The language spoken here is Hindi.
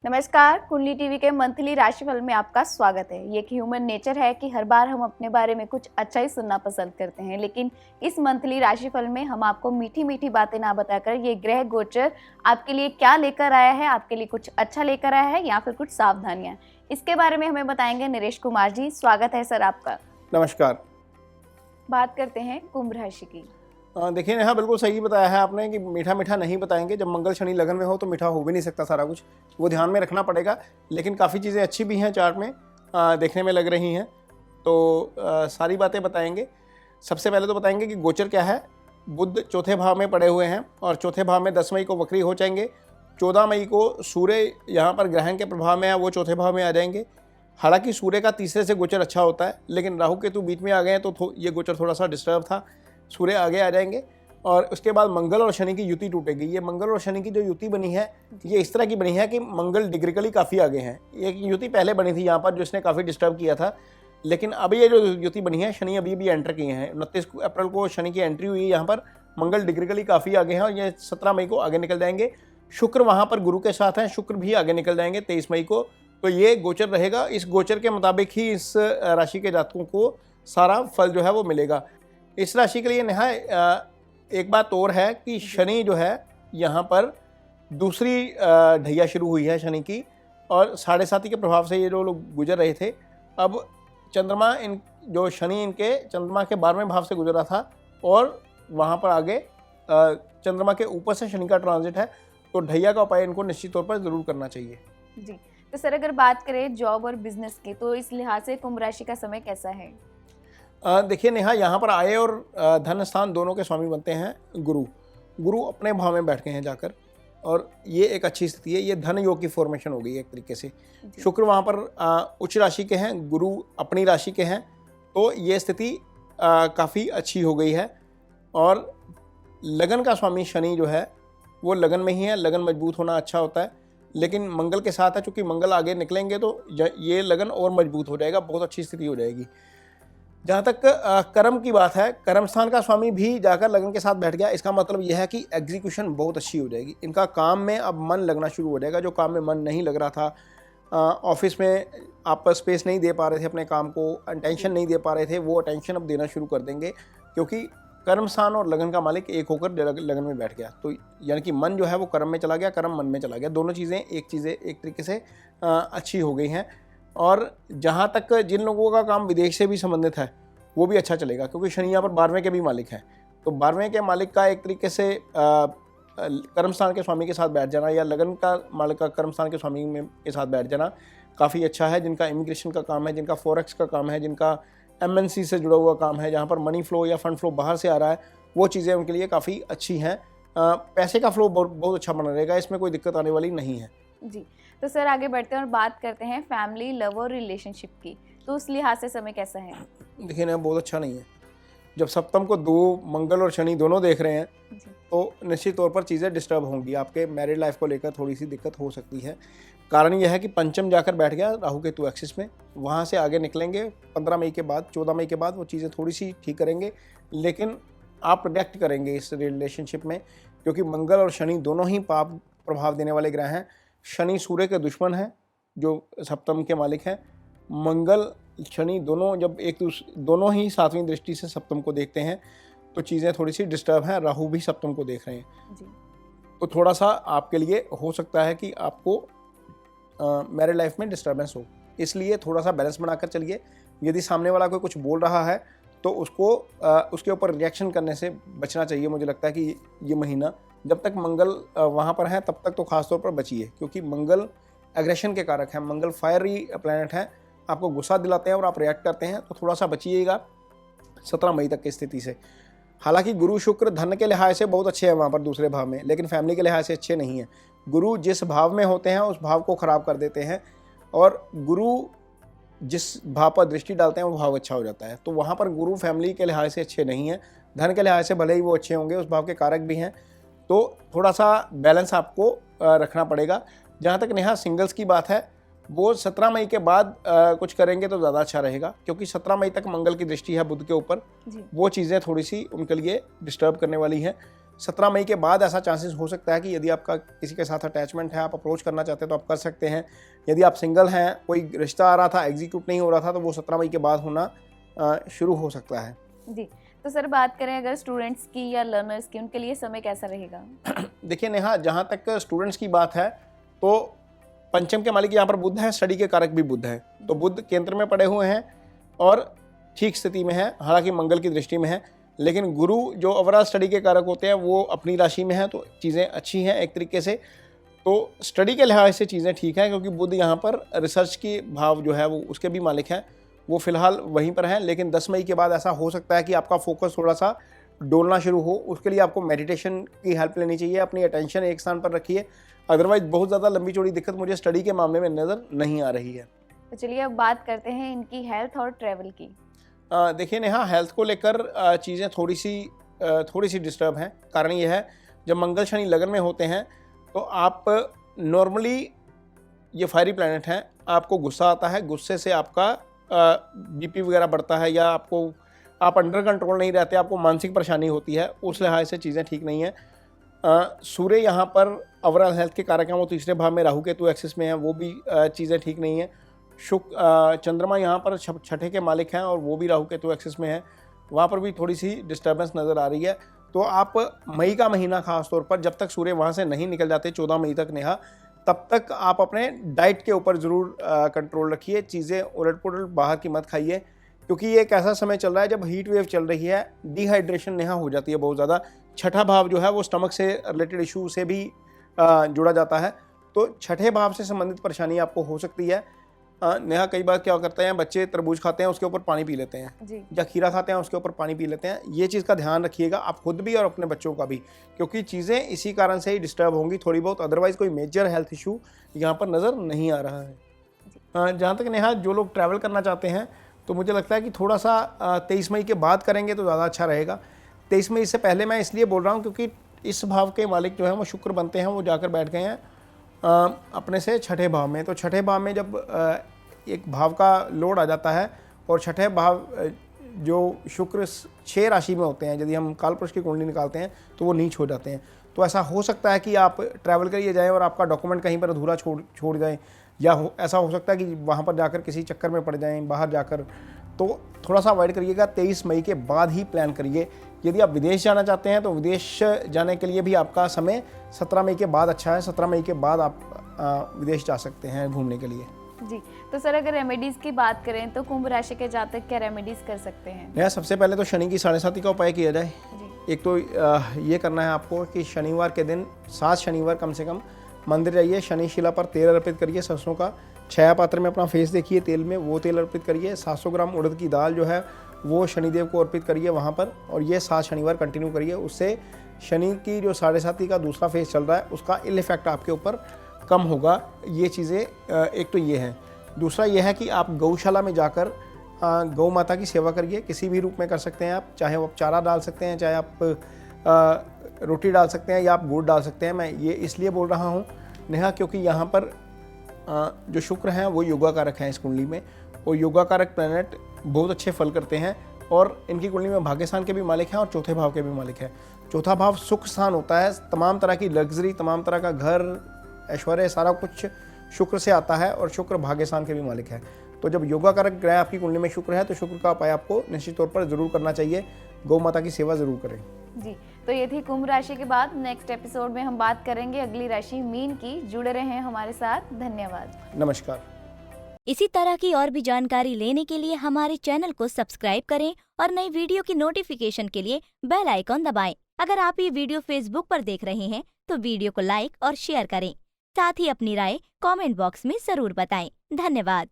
नमस्कार, कुंडली टीवी के मंथली राशिफल में आपका स्वागत है। ये एक ह्यूमन नेचर है कि हर बार हम अपने बारे में कुछ अच्छा ही सुनना पसंद करते हैं, लेकिन इस मंथली राशिफल में हम आपको मीठी मीठी बातें ना बताकर ये ग्रह गोचर आपके लिए क्या लेकर आया है, आपके लिए कुछ अच्छा लेकर आया है या फिर कुछ सावधानियां, इसके बारे में हमें बताएंगे नरेश कुमार जी। स्वागत है सर आपका। नमस्कार। बात करते हैं कुंभ राशि की। देखिए नेहा, बिल्कुल सही बताया है आपने कि मीठा मीठा नहीं बताएंगे। जब मंगल शनि लगन में हो तो मीठा हो भी नहीं सकता सारा कुछ, वो ध्यान में रखना पड़ेगा। लेकिन काफ़ी चीज़ें अच्छी भी हैं चार्ट में, देखने में लग रही हैं, तो सारी बातें बताएंगे। सबसे पहले तो बताएंगे कि गोचर क्या है। बुध चौथे भाव में पड़े हुए हैं और चौथे भाव में 10 मई को वक्री हो जाएंगे। 14 मई को सूर्य यहाँ पर ग्रहण के प्रभाव में है, वो चौथे भाव में आ जाएंगे। हालांकि सूर्य का तीसरे से गोचर अच्छा होता है, लेकिन राहु केतु बीच में आ गए हैं तो ये गोचर थोड़ा सा डिस्टर्ब था। सूर्य आगे आ जाएंगे और उसके बाद मंगल और शनि की युति टूटेगी। ये मंगल और शनि की जो युति बनी है, ये इस तरह की बनी है कि मंगल डिग्रिकली काफ़ी आगे हैं। एक युति पहले बनी थी यहाँ पर जो इसने काफ़ी डिस्टर्ब किया था, लेकिन अभी ये जो युति बनी है, शनि अभी भी एंटर किए हैं। 29 अप्रैल को शनि की एंट्री हुई है यहाँ पर। मंगल डिग्रिकली काफ़ी आगे हैं और ये 17 मई को आगे निकल जाएंगे। शुक्र वहाँ पर गुरु के साथ हैं, शुक्र भी आगे निकल जाएंगे 23 मई को। तो ये गोचर रहेगा। इस गोचर के मुताबिक ही इस राशि के जातकों को सारा फल जो है वो मिलेगा। इस राशि के लिए नेहा एक बात और है कि शनि जो है यहाँ पर दूसरी ढैया शुरू हुई है शनि की, और 7.5 के प्रभाव से ये जो लोग गुजर रहे थे, अब चंद्रमा जो शनि इनके चंद्रमा के 12वें भाव से गुजरा था और वहाँ पर आगे चंद्रमा के ऊपर से शनि का ट्रांजिट है, तो ढैया का उपाय इनको निश्चित तौर पर ज़रूर करना चाहिए जी। तो सर अगर बात करें जॉब और बिजनेस की, तो इस लिहाज से कुंभ राशि का समय कैसा है? देखिए नेहा, यहाँ पर आय और धन स्थान दोनों के स्वामी बनते हैं गुरु अपने भाव में बैठ गए हैं जाकर, और ये एक अच्छी स्थिति है। ये धन योग की फॉर्मेशन हो गई है एक तरीके से। शुक्र वहाँ पर उच्च राशि के हैं, गुरु अपनी राशि के हैं, तो ये स्थिति काफ़ी अच्छी हो गई है। और लगन का स्वामी शनि जो है वो लगन में ही है। लगन मजबूत होना अच्छा होता है, लेकिन मंगल के साथ है, चूँकि मंगल आगे निकलेंगे तो ये लगन और मजबूत हो जाएगा, बहुत अच्छी स्थिति हो जाएगी। जहाँ तक कर्म की बात है, कर्म स्थान का स्वामी भी जाकर लगन के साथ बैठ गया। इसका मतलब यह है कि एग्जीक्यूशन बहुत अच्छी हो जाएगी। इनका काम में अब मन लगना शुरू हो जाएगा। जो काम में मन नहीं लग रहा था, ऑफिस में आप स्पेस नहीं दे पा रहे थे अपने काम को, अटेंशन नहीं दे पा रहे थे, वो अटेंशन अब देना शुरू कर देंगे, क्योंकि कर्म स्थान और लगन का मालिक एक होकर लगन में बैठ गया। तो यानी कि मन जो है वो कर्म में चला गया, कर्म मन में चला गया। दोनों चीज़ें एक तरीके से अच्छी हो गई हैं। और जहाँ तक जिन लोगों का काम विदेश से भी संबंधित है, वो भी अच्छा चलेगा, क्योंकि शनि यहाँ पर 12वें के भी मालिक हैं। तो 12वें के मालिक का एक तरीके से कर्म स्थान के स्वामी के साथ बैठ जाना, या लगन का मालिक का कर्म स्थान के स्वामी के साथ बैठ जाना काफ़ी अच्छा है। जिनका इमिग्रेशन का काम है, जिनका फॉरेक्स का काम है, जिनका MNC से जुड़ा हुआ काम है, जहाँ पर मनी फ्लो या फंड फ्लो बाहर से आ रहा है, वो चीज़ें उनके लिए काफ़ी अच्छी हैं। पैसे का फ्लो बहुत अच्छा बना रहेगा, इसमें कोई दिक्कत आने वाली नहीं है जी। तो सर आगे बढ़ते हैं और बात करते हैं फैमिली, लव और रिलेशनशिप की। तो उस लिहाज से समय कैसा है? देखिए ना, बहुत अच्छा नहीं है। जब सप्तम को दो मंगल और शनि दोनों देख रहे हैं तो निश्चित तौर पर चीज़ें डिस्टर्ब होंगी। आपके मैरिड लाइफ को लेकर थोड़ी सी दिक्कत हो सकती है। कारण यह है कि पंचम जाकर बैठ गया राहु केतु एक्सिस में, वहाँ से आगे निकलेंगे 15 मई के बाद, 14 मई के बाद वो चीज़ें थोड़ी सी ठीक करेंगे। लेकिन आप रिएक्ट करेंगे इस रिलेशनशिप में, क्योंकि मंगल और शनि दोनों ही पाप प्रभाव देने वाले ग्रह हैं। शनि सूर्य के दुश्मन हैं जो सप्तम के मालिक हैं। मंगल शनि दोनों जब दोनों ही 7वीं दृष्टि से सप्तम को देखते हैं, तो चीज़ें थोड़ी सी डिस्टर्ब हैं। राहु भी सप्तम को देख रहे हैं जी। तो थोड़ा सा आपके लिए हो सकता है कि आपको मैरिड लाइफ में डिस्टर्बेंस हो, इसलिए थोड़ा सा बैलेंस बनाकर चलिए। यदि सामने वाला कोई कुछ बोल रहा है तो उसको उसके ऊपर रिएक्शन करने से बचना चाहिए। मुझे लगता है कि ये महीना जब तक मंगल वहाँ पर है तब तक तो खासतौर पर बचिए, क्योंकि मंगल एग्रेशन के कारक है। मंगल फायरी प्लैनेट है, आपको गुस्सा दिलाते हैं और आप रिएक्ट करते हैं, तो थोड़ा सा बचिएगा 17 मई तक की स्थिति से। हालांकि गुरु शुक्र धन के लिहाज से बहुत अच्छे हैं वहाँ पर दूसरे भाव में, लेकिन फैमिली के लिहाज से अच्छे नहीं हैं। गुरु जिस भाव में होते हैं उस भाव को ख़राब कर देते हैं, और गुरु जिस भाव पर दृष्टि डालते हैं वो भाव अच्छा हो जाता है। तो वहाँ पर गुरु फैमिली के लिहाज से अच्छे नहीं हैं। धन के लिहाज से भले ही वो अच्छे होंगे, उस भाव के कारक भी हैं, तो थोड़ा सा बैलेंस आपको रखना पड़ेगा। जहाँ तक नेहा सिंगल्स की बात है, वो 17 मई के बाद कुछ करेंगे तो ज़्यादा अच्छा रहेगा, क्योंकि 17 मई तक मंगल की दृष्टि है बुध के ऊपर। वो चीज़ें थोड़ी सी उनके लिए डिस्टर्ब करने वाली हैं। 17 मई के बाद ऐसा चांसेस हो सकता है कि यदि आपका किसी के साथ अटैचमेंट है, आप अप्रोच करना चाहते हैं तो आप कर सकते हैं। यदि आप सिंगल हैं, कोई रिश्ता आ रहा था एग्जीक्यूट नहीं हो रहा था, तो वो 17 मई के बाद होना शुरू हो सकता है। जी, तो सर बात करें अगर स्टूडेंट्स की या लर्नर्स की, उनके लिए समय कैसा रहेगा? देखिए नेहा, जहाँ तक स्टूडेंट्स की बात है तो पंचम के मालिक यहाँ पर बुध है, स्टडी के कारक भी बुध है, तो बुध केंद्र में पड़े हुए हैं और ठीक स्थिति में है, हालांकि मंगल की दृष्टि में है। लेकिन गुरु जो ओवरऑल स्टडी के कारक होते हैं वो अपनी राशि में है, तो चीज़ें अच्छी हैं एक तरीके से। तो स्टडी के लिहाज से चीज़ें ठीक हैं, क्योंकि बुध यहाँ पर रिसर्च की भाव जो है वो उसके भी मालिक हैं, वो फिलहाल वहीं पर हैं। लेकिन 10 मई के बाद ऐसा हो सकता है कि आपका फोकस थोड़ा सा डोलना शुरू हो। उसके लिए आपको मेडिटेशन की हेल्प लेनी चाहिए, अपनी अटेंशन एक स्थान पर रखिए। अदरवाइज बहुत ज़्यादा लंबी चौड़ी दिक्कत मुझे स्टडी के मामले में नज़र नहीं आ रही है। तो चलिए अब बात करते हैं इनकी हेल्थ और ट्रैवल की। देखिए नेहा, हेल्थ को लेकर चीज़ें थोड़ी सी डिस्टर्ब हैं। कारण ये है, जब मंगल शनि लगन में होते हैं तो आप नॉर्मली, ये फायरी प्लैनेट हैं, आपको गुस्सा आता है, गुस्से से आपका बीपी वगैरह बढ़ता है, या आप अंडर कंट्रोल नहीं रहते, आपको मानसिक परेशानी होती है। उस लिहाज से चीज़ें ठीक नहीं हैं। सूर्य यहाँ पर ओवरऑल हेल्थ के कारक हैं, वो तीसरे भाव में राहु केतु एक्सिस में है, वो भी चीज़ें ठीक नहीं हैं। चंद्रमा यहाँ पर छठे के मालिक हैं और वो भी राहु केतु एक्सिस में है, वहाँ पर भी थोड़ी सी डिस्टर्बेंस नज़र आ रही है। तो आप मई का महीना खास तौर पर, जब तक सूर्य वहाँ से नहीं निकल जाते 14 मई तक नेहा, तब तक आप अपने डाइट के ऊपर ज़रूर कंट्रोल रखिए। चीज़ें उलट पुलट बाहर की मत खाइए, क्योंकि ये एक ऐसा समय चल रहा है जब हीट वेव चल रही है, डिहाइड्रेशन नेहा हो जाती है बहुत ज़्यादा। छठा भाव जो है वो स्टमक से रिलेटेड इशू से भी जुड़ा जाता है, तो छठे भाव से संबंधित परेशानी आपको हो सकती है। नेहा, कई बार क्या करते हैं, बच्चे तरबूज खाते हैं उसके ऊपर पानी पी लेते हैं जी। या खीरा खाते हैं उसके ऊपर पानी पी लेते हैं। ये चीज़ का ध्यान रखिएगा, आप खुद भी और अपने बच्चों का भी, क्योंकि चीज़ें इसी कारण से ही डिस्टर्ब होंगी थोड़ी बहुत। अदरवाइज़ कोई मेजर हेल्थ इशू यहाँ पर नज़र नहीं आ रहा है। जहाँ तक नेहा, जो लोग ट्रैवल करना चाहते हैं तो मुझे लगता है कि थोड़ा सा 23 मई के बाद करेंगे तो ज़्यादा अच्छा रहेगा। 23 मई से पहले मैं इसलिए बोल रहा हूँ क्योंकि इस भाव के मालिक जो हैं वो शुक्र बनते हैं, वो जाकर बैठ गए हैं अपने से छठे भाव में। तो छठे भाव में जब एक भाव का लोड आ जाता है, और छठे भाव जो शुक्र 6 राशि में होते हैं, यदि हम कालपुरुष की कुंडली निकालते हैं तो वो नीच हो जाते हैं। तो ऐसा हो सकता है कि आप ट्रैवल करिए जाएँ और आपका डॉक्यूमेंट कहीं पर अधूरा छोड़ जाएँ, या ऐसा हो सकता है कि वहाँ पर जाकर किसी चक्कर में पड़ जाएं बाहर जाकर। तो थोड़ा सा अवॉइड करिएगा। 23 मई के बाद ही प्लान करिए। यदि आप विदेश जाना चाहते हैं तो विदेश जाने के लिए भी आपका समय 17 मई के बाद अच्छा है। 17 मई के बाद आप विदेश जा सकते हैं घूमने के लिए। जी, तो सर अगर रेमेडीज की बात करें तो कुंभ राशि के जातक क्या रेमेडीज कर सकते हैं? नया, सबसे पहले तो शनि की 7.5 का उपाय किया जाए। एक तो ये करना है आपको कि शनिवार के दिन 7 शनिवार कम से कम मंदिर जाइए, शनि शिला पर तेल अर्पित करिए, सरसों का छाया पात्र में अपना फेस देखिए तेल में, वो तेल अर्पित करिए। 700 ग्राम उड़द की दाल जो है वो शनिदेव को अर्पित करिए वहाँ पर, और ये 7 शनिवार कंटिन्यू करिए। उससे शनि की जो 7.5 का दूसरा फेस चल रहा है उसका इल इफेक्ट आपके ऊपर कम होगा। ये चीज़ें एक तो ये है। दूसरा ये है कि आप गौशाला में जाकर गौ माता की सेवा करिए, किसी भी रूप में कर सकते हैं आप, चाहे आप चारा डाल सकते हैं, चाहे आप रोटी डाल सकते हैं, या आप गुड़ डाल सकते हैं। मैं ये इसलिए बोल रहा हूँ नेहा क्योंकि यहाँ पर जो शुक्र हैं वो योगा कारक हैं इस कुंडली में, और योगा कारक प्लैनेट बहुत अच्छे फल करते हैं, और इनकी कुंडली में भाग्यस्थान के भी मालिक हैं और चौथे भाव के भी मालिक हैं। चौथा भाव सुख स्थान होता है, तमाम तरह की लग्जरी, तमाम तरह का घर, ऐश्वर्य, सारा कुछ शुक्र से आता है, और शुक्र भाग्यस्थान के भी मालिक है। तो जब योगा कारक ग्रह आपकी कुंडली में शुक्र है तो शुक्र का उपाय आपको निश्चित तौर पर जरूर करना चाहिए। गौ माता की सेवा जरूर करें। जी, तो ये थी कुंभ राशि के बाद। नेक्स्ट एपिसोड में हम बात करेंगे अगली राशि मीन की। जुड़े रहें हमारे साथ। धन्यवाद। नमस्कार। इसी तरह की और भी जानकारी लेने के लिए हमारे चैनल को सब्सक्राइब करें और नई वीडियो की नोटिफिकेशन के लिए बेल आइकॉन दबाएं। अगर आप ये वीडियो फेसबुक पर देख रहे हैं तो वीडियो को लाइक और शेयर करें। साथ ही अपनी राय कमेंट बॉक्स में जरूर बताएं। धन्यवाद।